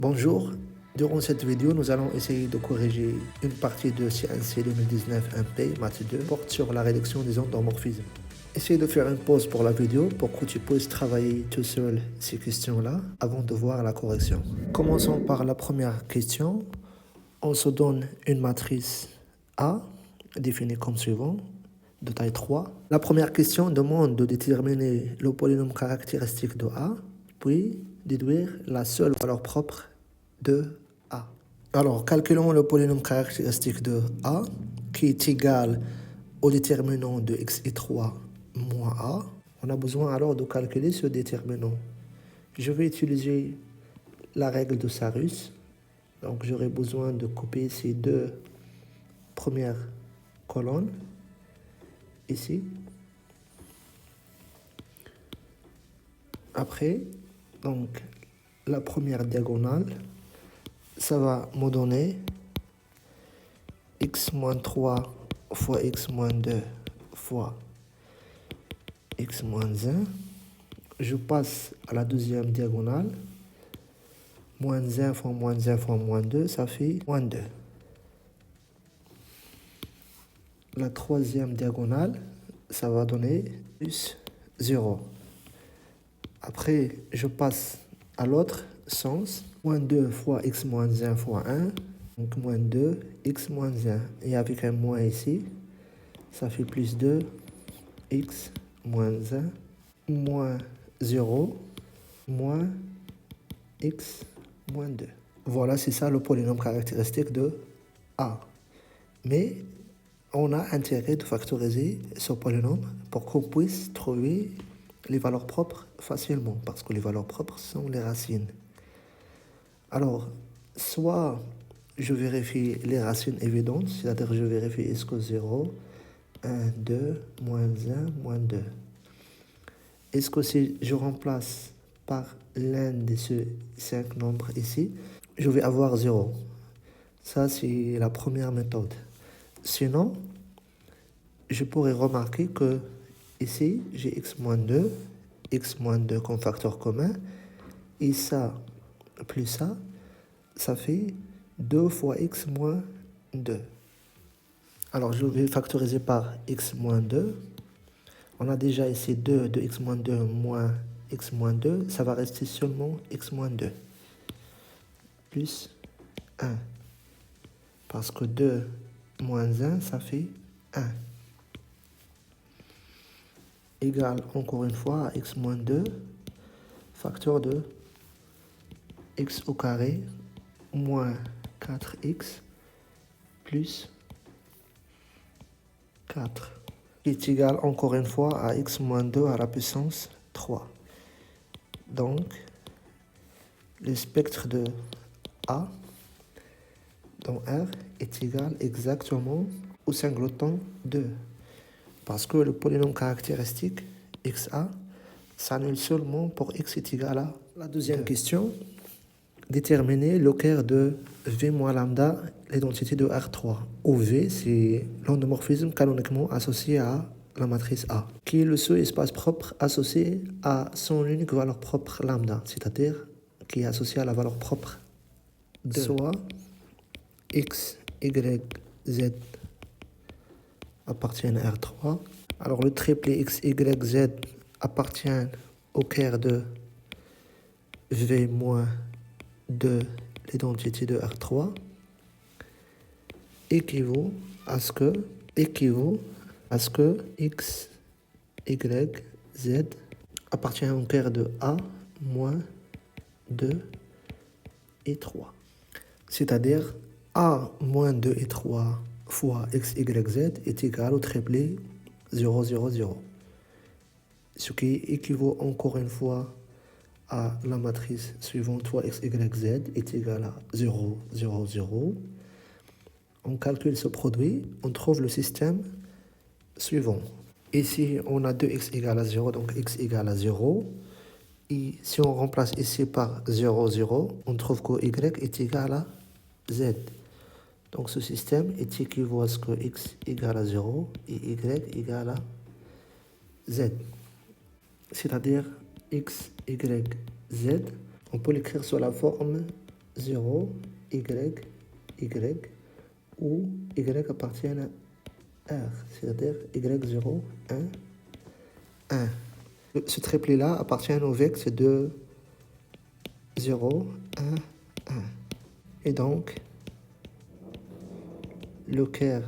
Bonjour, durant cette vidéo, nous allons essayer de corriger une partie de CNC 2019 MP Math 2 porte sur la réduction des endomorphismes. Essayez de faire une pause pour la vidéo pour que tu puisses travailler tout seul ces questions-là avant de voir la correction. Commençons par la première question. On se donne une matrice A définie comme suivant, de taille 3. La première question demande de déterminer le polynôme caractéristique de A, puis déduire la seule valeur propre de A. Alors, calculons le polynôme caractéristique de A, qui est égal au déterminant de x et 3 moins A. On a besoin alors de calculer ce déterminant. Je vais utiliser la règle de Sarus. Donc, j'aurai besoin de couper ces deux premières colonnes ici. Après, donc, la première diagonale, ça va me donner x moins 3 fois x moins 2 fois x moins 1. Je passe à la deuxième diagonale. Moins 1 fois moins 1 fois moins 2, ça fait moins 2. La troisième diagonale, ça va donner plus 0. Après, je passe à l'autre sens. Moins 2 fois x moins 1 fois 1. Donc moins 2, x moins 1. Et avec un moins ici, ça fait plus 2, x moins 1, moins 0, moins x moins 2. Voilà, c'est ça le polynôme caractéristique de A. Mais on a intérêt de factoriser ce polynôme pour qu'on puisse trouver les valeurs propres facilement, parce que les valeurs propres sont les racines. Alors, soit je vérifie les racines évidentes, c'est-à-dire je vérifie est-ce que 0, 1, 2, moins 1, moins 2. Est-ce que si je remplace par l'un de ces 5 nombres ici, je vais avoir 0. Ça, c'est la première méthode. Sinon, je pourrais remarquer que ici, j'ai x moins 2 comme facteur commun, et ça plus ça fait 2 fois x moins 2. Alors, je vais factoriser par x moins 2. On a déjà ici 2 de x moins 2 moins x moins 2. Ça va rester seulement x moins 2. Plus 1. Parce que 2 moins 1, ça fait 1. Égal, encore une fois, à x moins 2, facteur de x au carré, moins 4x, plus 4. Est égal, encore une fois, à x moins 2 à la puissance 3. Donc, le spectre de A dans R est égal exactement au singleton 2. Parce que le polynôme caractéristique xa s'annule seulement pour x est égal à la deuxième question. Déterminer le cœur de V moins lambda, l'identité de R3. Où V, c'est l'endomorphisme canoniquement associé à la matrice A, qui est le seul espace propre associé à son unique valeur propre lambda, c'est-à-dire qui est associé à la valeur propre de soit x, y, z appartiennent à R3. Alors le triplet x, y, z appartient au cœur de V moins de l'identité de R3 équivaut à ce que x, y, z appartient au cœur de A moins 2 et 3. C'est-à-dire A moins 2 et 3 fois x, y, z est égal au triplet 0, 0, 0. Ce qui équivaut encore une fois à la matrice suivante fois x, y, z est égal à 0, 0, 0. On calcule ce produit, on trouve le système suivant. Ici, on a 2x égale à 0, donc x égale à 0. Et si on remplace ici par 0, 0, on trouve que y est égal à z. Donc ce système est équivaut à ce que x égale à 0 et y égale à z. C'est-à-dire x, y, z, on peut l'écrire sous la forme 0, y, où y appartient à R, c'est-à-dire y0, 1, 1. Ce triplet-là appartient au vecteur de 0, 1, 1. Et donc, le quart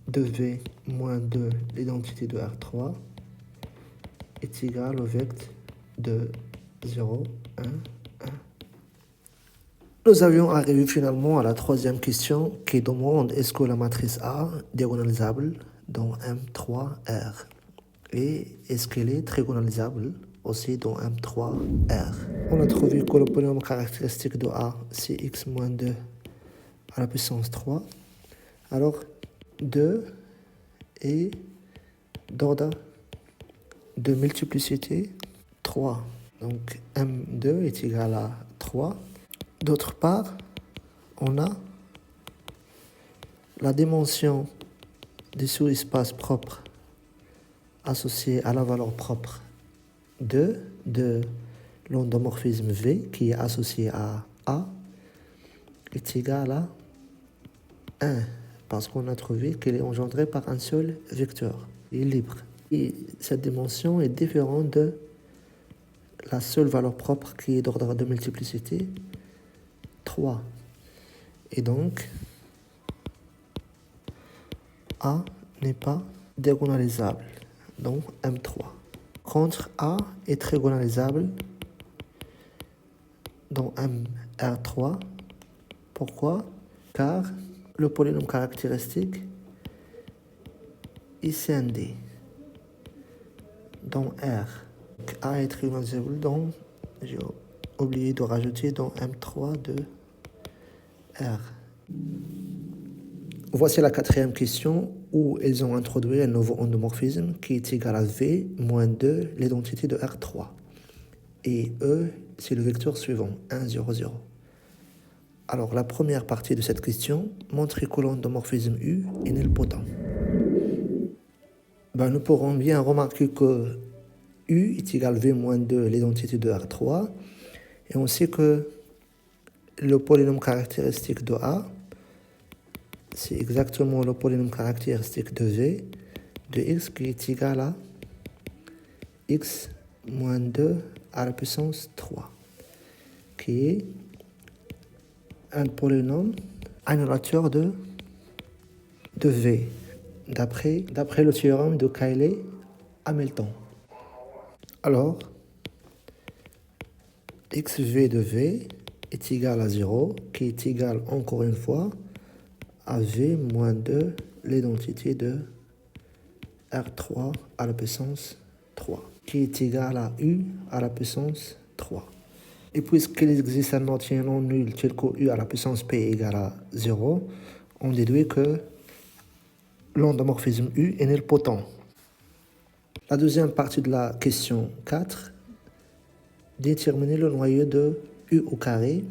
de V moins 2, l'identité de R3, est égal au vecteur de 0, 1, 1. Nous avions arrivé finalement à la troisième question qui demande est-ce que la matrice A est diagonalisable dans M3R et est-ce qu'elle est trigonalisable aussi dans M3R. On a trouvé que le polynôme caractéristique de A c'est x moins 2 à la puissance 3. Alors 2 est d'ordre de multiplicité 3. Donc M2 est égal à 3. D'autre part, on a la dimension des sous-espaces propres associés à la valeur propre 2 de l'endomorphisme V qui est associé à A est égal à 1 parce qu'on a trouvé qu'elle est engendrée par un seul vecteur. Il est libre. Et cette dimension est différente de la seule valeur propre qui est d'ordre de multiplicité 3. Et donc, A n'est pas diagonalisable dans M3. Contre A est trigonalisable dans MR3. Pourquoi? Car le polynôme caractéristique est scindé dans R. A est trigonalisable dans, j'ai oublié de rajouter dans M3 de R. Voici la quatrième question où ils ont introduit un nouveau endomorphisme qui est égal à V moins 2 l'identité de R3. Et E, c'est le vecteur suivant, 1, 0, 0. Alors, la première partie de cette question montre que l'endomorphisme U est nilpotent. Nous pourrons bien remarquer que U est égal à V moins 2 l'identité de R3. Et on sait que le polynôme caractéristique de A, c'est exactement le polynôme caractéristique de V de x qui est égal à x moins 2 à la puissance 3, qui est un polynôme annulateur de V, d'après le théorème de Cayley-Hamilton. Alors, xv de V est égal à 0, qui est égal encore une fois à V moins 2 l'identité de R3 à la puissance 3, qui est égal à U à la puissance 3. Et puisqu'il existe un maintien non nul tel que U à la puissance P est égal à 0, on déduit que l'endomorphisme U est nilpotent. La deuxième partie de la question 4, déterminer le noyau de U au carré,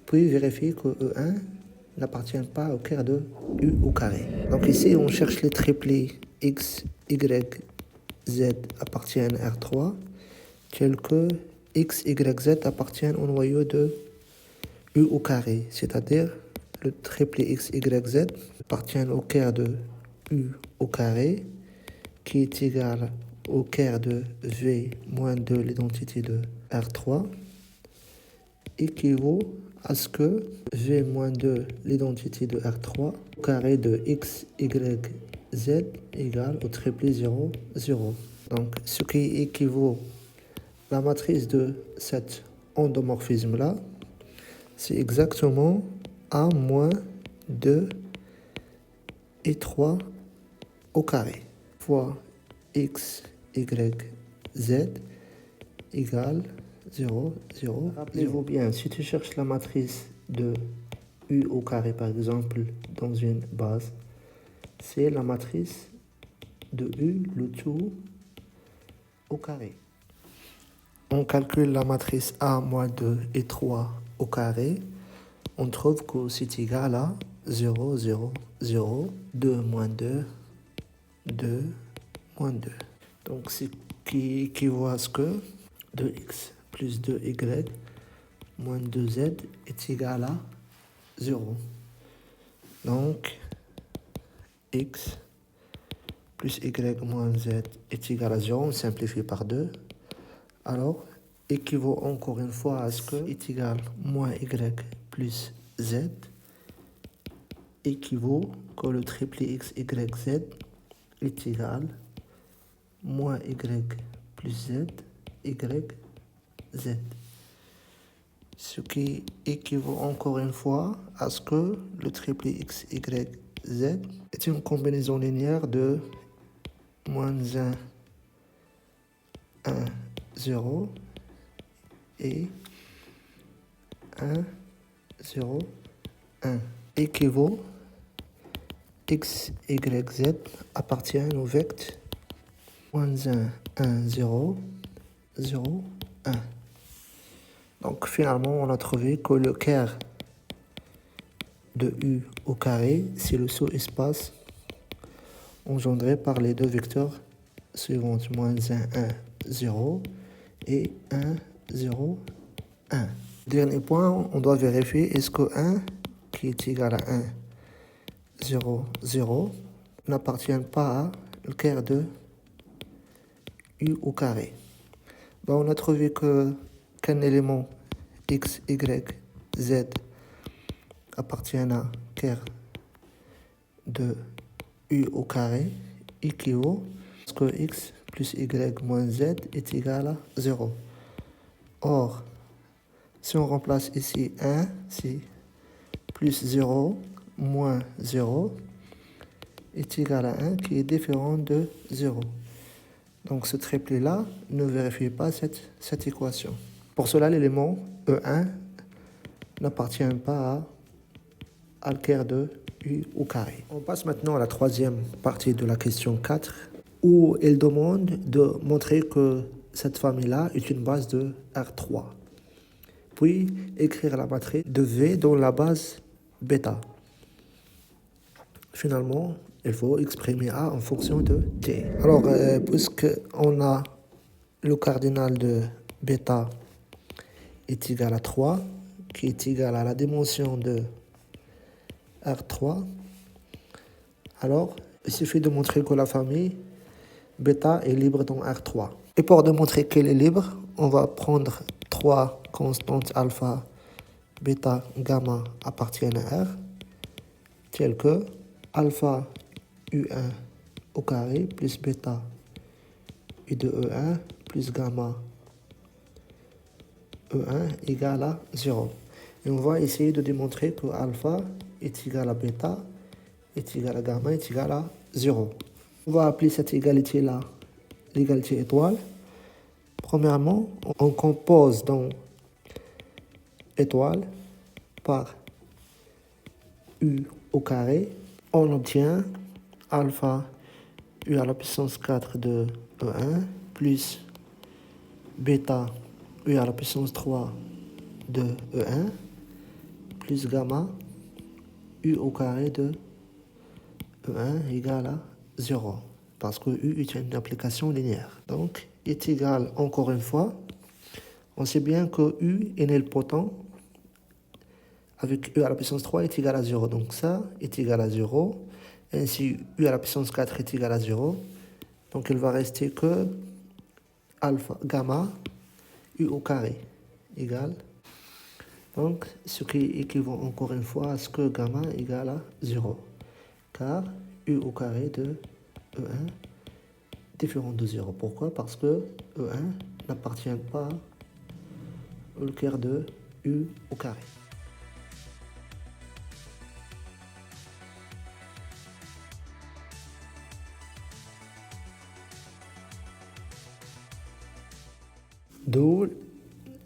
puis vérifier que E1 n'appartient pas au quart de U au carré. Donc ici, on cherche les triplets X, Y, Z appartiennent à R3, tels que X, Y, Z appartiennent au noyau de U au carré, c'est-à-dire le triplet X, Y, Z appartient au quart de U au carré, qui est égal au quart de V moins 2 l'identité de R3, équivaut à ce que V moins 2 l'identité de R3 au carré de X, Y, Z égale au triplet 0, 0. Donc, ce qui équivaut la matrice de cet endomorphisme-là, c'est exactement A moins 2 et 3 au carré fois X, Y, Z égale 0, 0. Rappelez-vous bien, si tu cherches la matrice de U au carré, par exemple, dans une base, c'est la matrice de U, le tout au carré. On calcule la matrice A moins 2 et 3 au carré. On trouve que c'est égal à 0, 0, 0, 2 moins 2, 2 moins 2. Donc, ce qui équivaut à ce que 2x plus 2y moins 2z est égal à 0. Donc, x plus y moins z est égal à 0. On simplifie par 2. Alors, équivaut encore une fois à ce que est égal moins y plus z équivaut que le triplet x, y, z est égal moins y plus z, y, z. Ce qui équivaut encore une fois à ce que le triplet x, y, z est une combinaison linéaire de moins 1, 1, 0 et 1, 0, 1. Équivaut x, y, z appartient au vecteur moins 1, 1, 0, 0, 1. Donc finalement, on a trouvé que le quart de u au carré, c'est le sous-espace engendré par les deux vecteurs suivants, moins 1, 1, 0 et 1, 0, 1. Dernier point, on doit vérifier est-ce que 1 qui est égal à 1, 0, 0 n'appartient pas à le quart de u au carré. Ben, on a trouvé qu'un élément x, y, z appartient à quart de u au carré équivaut à ce que x plus y moins z est égal à 0. Or, si on remplace ici 1, c'est plus 0 moins 0 est égal à 1 qui est différent de 0. Donc ce triplet-là ne vérifie pas cette équation. Pour cela, l'élément E1 n'appartient pas à le quart de u au carré. On passe maintenant à la troisième partie de la question 4, où elle demande de montrer que cette famille-là est une base de R3. Puis écrire la matrice de V dans la base bêta. Finalement, il faut exprimer A en fonction de T. Alors, puisqu'on a le cardinal de bêta est égal à 3, qui est égal à la dimension de R3, alors il suffit de montrer que la famille bêta est libre dans R3. Et pour démontrer qu'elle est libre, on va prendre 3 constantes alpha, bêta, gamma appartiennent à R, telles que alpha U1 au carré plus bêta U de E1 plus gamma E1 égale à 0. Et on va essayer de démontrer que alpha est égal à bêta est égal à gamma est égal à 0. On va appeler cette égalité-là l'égalité étoile. Premièrement, on compose donc étoile par U au carré. On obtient alpha U à la puissance 4 de E1 plus bêta U à la puissance 3 de E1 plus gamma U au carré de E1 égale à 0. Parce que U est une application linéaire. Donc, est égal, encore une fois, on sait bien que U est nilpotent avec U à la puissance 3 est égal à 0. Donc ça est égal à 0. Ainsi, U à la puissance 4 est égal à 0. Donc il va rester que alpha, gamma, U au carré égale. Donc ce qui équivaut encore une fois à ce que gamma égale à 0. Car U au carré de E1 différent de 0. Pourquoi? Parce que E1 n'appartient pas au quart de U au carré. D'où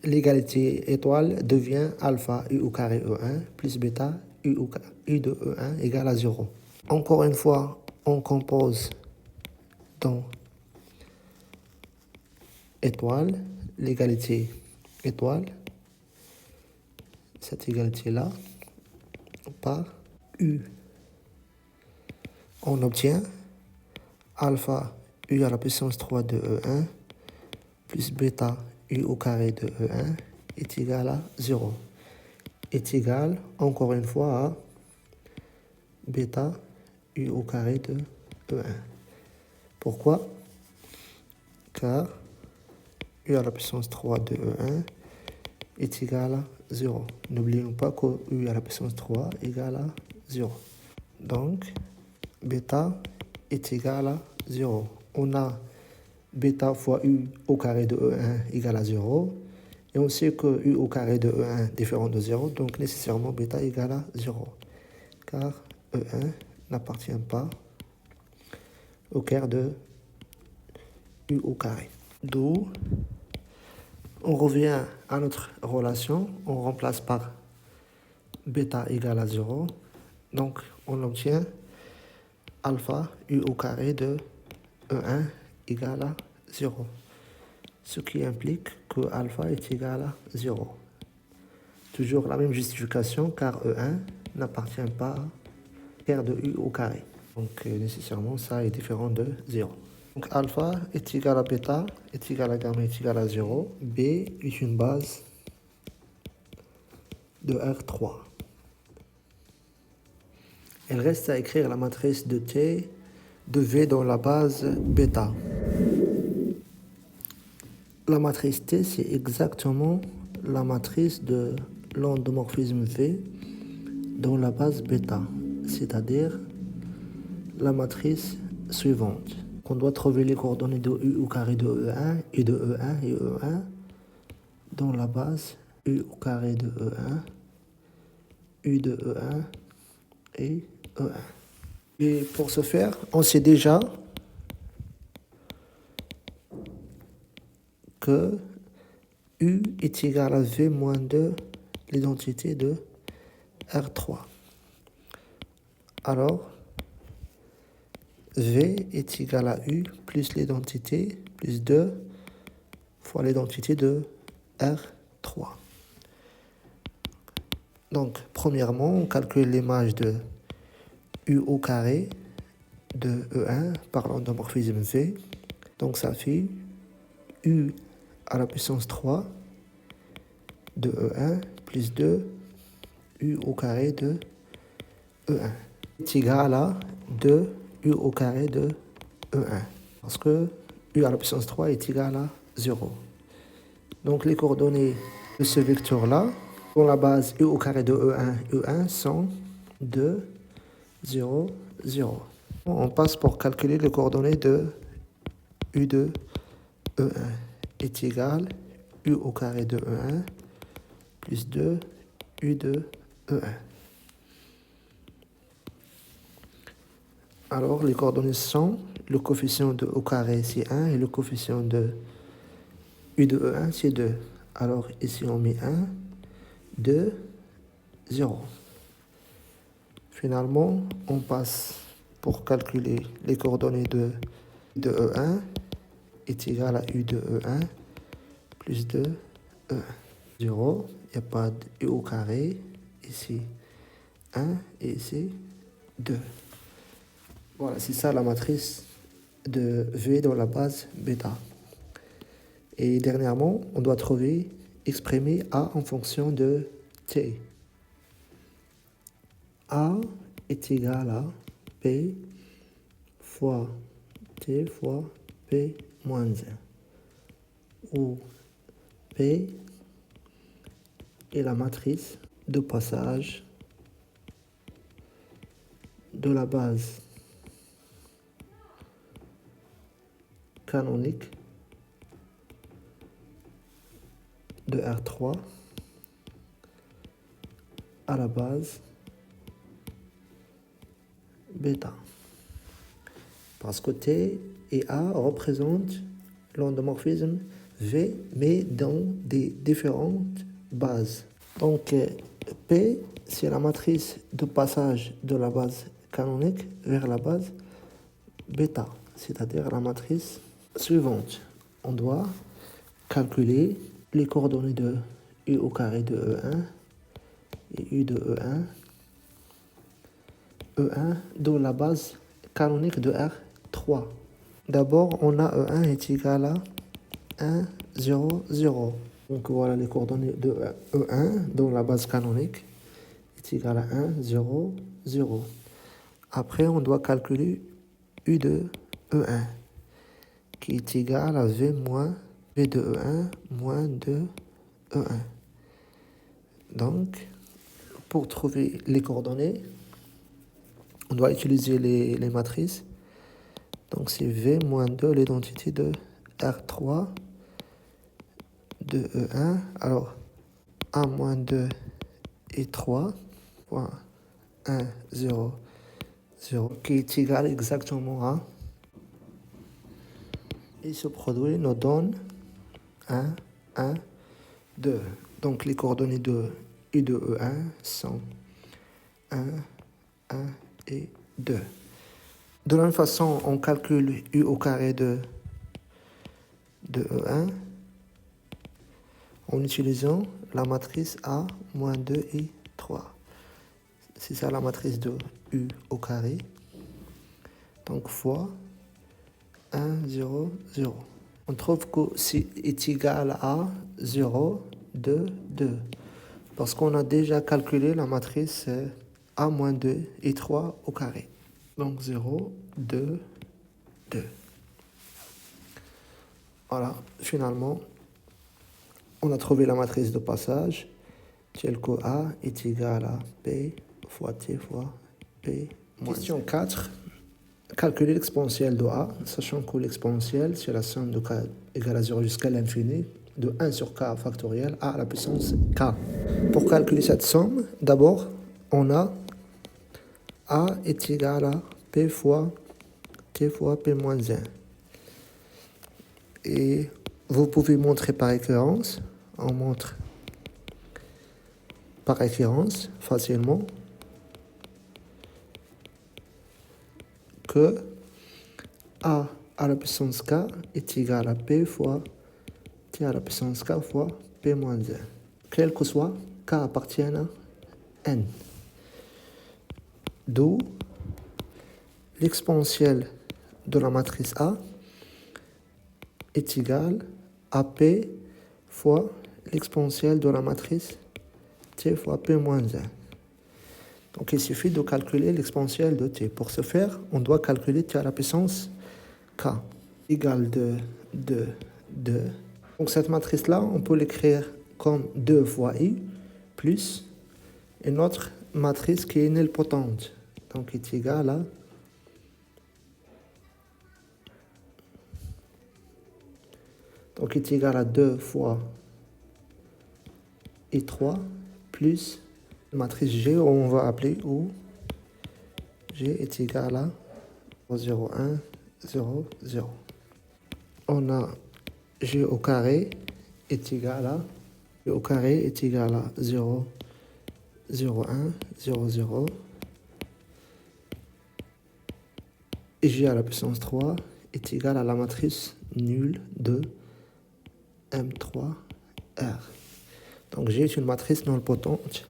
l'égalité étoile devient alpha U au carré E1 plus bêta U de E1 égale à 0. Encore une fois, on compose dans étoile, l'égalité étoile, cette égalité-là, par U. On obtient alpha U à la puissance 3 de E1 plus bêta U au carré de E1 est égal à 0. est égal, encore une fois, à bêta u au carré de E1. Pourquoi? Car u à la puissance 3 de E1 est égal à 0. N'oublions pas que u à la puissance 3 est égal à 0. Donc, bêta est égal à 0. On a bêta fois u au carré de E1 égale à 0. Et on sait que u au carré de E1 est différent de 0, donc nécessairement bêta égale à 0. Car E1 n'appartient pas au carré de u au carré. D'où on revient à notre relation, on remplace par bêta égale à 0. Donc on obtient alpha u au carré de E1 égale à 0. Ce qui implique que alpha est égal à 0. Toujours la même justification car E1 n'appartient pas à R de U au carré. Donc nécessairement ça est différent de 0. Donc alpha est égal à bêta, est égal à gamma, est égal à 0. B est une base de R3. Il reste à écrire la matrice de T de V dans la base bêta. La matrice T, c'est exactement la matrice de l'endomorphisme V dans la base bêta, c'est-à-dire la matrice suivante. On doit trouver les coordonnées de U au carré de E1 et de E1 et E1 dans la base U au carré de E1, U de E1 et E1. Et pour ce faire, on sait déjà que U est égal à V moins 2, l'identité de R3. Alors, V est égal à U plus l'identité, plus 2 fois l'identité de R3. Donc, premièrement, on calcule l'image de U au carré de E1 par l'endomorphisme V. Donc, ça fait U à la puissance 3 de E1 plus 2 U au carré de E1 est égal à 2 U au carré de E1. Parce que U à la puissance 3 est égal à 0. Donc les coordonnées de ce vecteur-là, dans la base U au carré de E1, E1 sont 2, 0, 0. On passe pour calculer les coordonnées de U de E1 est égal à U au carré de E1 plus 2 U de E1. Alors, les coordonnées sont le coefficient de au carré, c'est 1, et le coefficient de U de E1, c'est 2. Alors, ici, on met 1, 2, 0. Finalement, on passe pour calculer les coordonnées de E1 est égal à U de E1 plus 2, E1. 0, il n'y a pas de U au carré, ici 1 et ici 2. Voilà, c'est ça la matrice de V dans la base bêta. Et dernièrement, on doit trouver, exprimer A en fonction de T. A est égal à P fois T fois P moins 1. Où P est la matrice de passage de la base canonique de R3 à la base bêta. Parce que T et A représentent l'endomorphisme V, mais dans des différentes bases. Donc, P, c'est la matrice de passage de la base canonique vers la base bêta, c'est-à-dire la matrice suivante. On doit calculer les coordonnées de U au carré de E1 et U de E1. E1 dans la base canonique de R3. D'abord, on a E1 est égal à 1, 0, 0. Donc voilà les coordonnées de E1 dont la base canonique est égale à 1, 0, 0. Après, on doit calculer U de E1 qui est égal à V moins V de E1 moins 2 E1. Donc, pour trouver les coordonnées, on doit utiliser les matrices. Donc, c'est V moins 2, l'identité de R3 de E1. Alors, A moins 2 et 3, point 1, 0, 0, qui est égal exactement à. Et ce produit nous donne 1, 1, 2. Donc, les coordonnées de U de E1 sont 1, 1 et 2. De la même façon, on calcule U au carré de E1 en utilisant la matrice A, moins 2 et 3. C'est ça la matrice de U au carré. Donc, fois 1, 0, 0. On trouve que C est égal à 0, 2, 2. Parce qu'on a déjà calculé la matrice A moins 2 et 3 au carré. Donc 0, 2, 2. Voilà, finalement, on a trouvé la matrice de passage telle que A est égal à P fois T fois P moins. Question 4. Calculer l'exponentielle de A, sachant que l'exponentielle, c'est la somme de K égale à 0 jusqu'à l'infini de 1 sur K factoriel A à la puissance K. Pour calculer cette somme, d'abord, on a A est égal à P fois T fois P moins 1. Et vous pouvez montrer par référence. On montre par référence facilement que A à la puissance K est égal à P fois T à la puissance K fois P moins 1. Quel que soit K appartienne à N. D'où l'exponentielle de la matrice A est égale à P fois l'exponentielle de la matrice T fois P moins 1. Donc il suffit de calculer l'exponentielle de T. Pour ce faire, on doit calculer T à la puissance K égale 2, 2, 2. Donc cette matrice-là, on peut l'écrire comme 2 fois I plus une autre matrice qui est nilpotente. Donc est égale à donc est égal à 2 fois I3 plus la matrice G, on va appeler où G est égal à 0, 1, 0, 0. On a G au carré est égal à G au carré est égal à 0, 0, 1, 0, 0. Et G à la puissance 3 est égal à la matrice nulle de M3R. Donc G est une matrice non potente,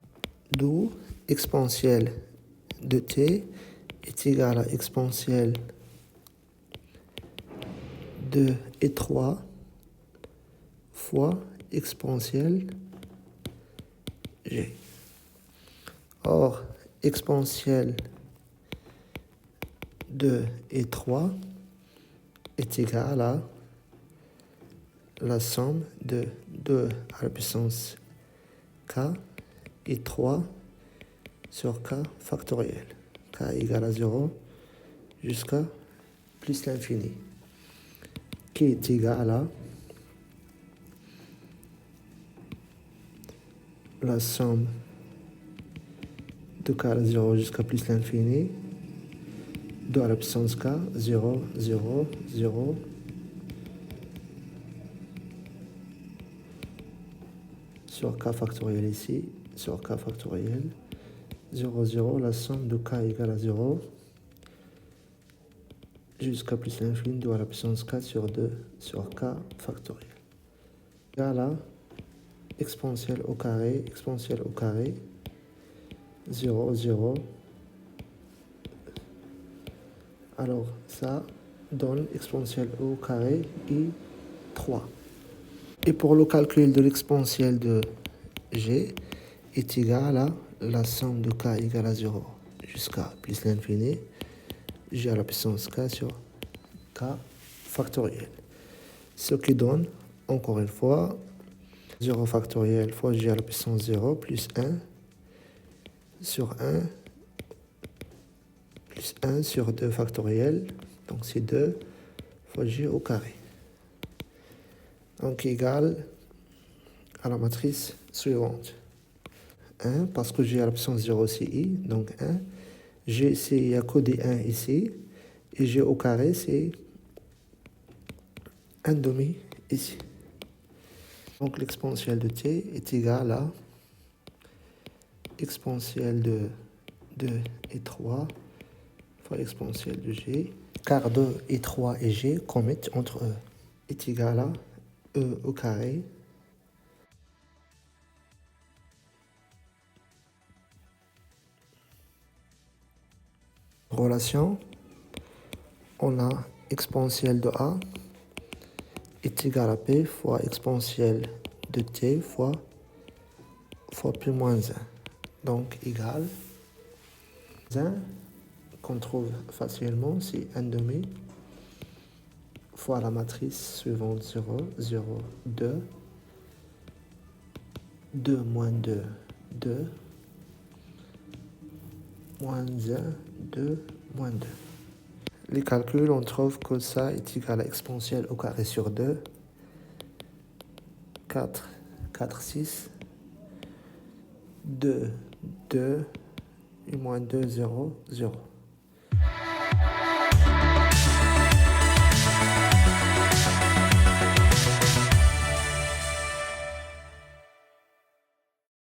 d'où exponentielle de T est égal à exponentielle de E3 fois exponentielle G. Or, exponentielle de E3 est égal à la somme de 2 à la puissance K et 3 sur K factoriel. K égale à 0 jusqu'à plus l'infini. Qui est égal à la somme de K à 0 jusqu'à plus l'infini, 2 à la puissance K, 0, 0, 0, sur K factoriel ici, sur K factoriel, 0, 0, la somme de K égale à 0, jusqu'à plus l'infini, 2 à la puissance 4 sur 2 sur K factoriel. Égale à exponentielle au carré, 0, 0. Alors ça donne exponentielle au carré et 3. Et pour le calcul de l'exponentielle de g est égal à la somme de k égale à 0 jusqu'à plus l'infini, g à la puissance k sur k factoriel. Ce qui donne, encore une fois, 0 factoriel fois g à la puissance 0 plus 1 sur 1 plus 1 sur 2 factoriel. Donc c'est 2 fois g au carré. Donc égal à la matrice suivante. 1, parce que g à la puissance 0 c'est i, donc 1. G, c'est, il n'y a que des 1 ici. Et g au carré, c'est 1 demi ici. Donc l'exponentielle de t est égale à exponentielle de 2 et 3 fois l'exponentielle de g. Car 2 et 3 et g commettent entre eux est égal à e au carré relation. On a exponentielle de a est égal à p fois exponentielle de t fois p moins 1. Donc égal 1 qu'on trouve facilement, c'est 1 demi fois la matrice suivante 0, 0, 2, 2 moins 2, 2, moins 1, 2, moins 2. Les calculs, on trouve que ça est égal à exponentielle au carré sur 2, 4, 4, 6, 2, 2, et moins 2, 0, 0.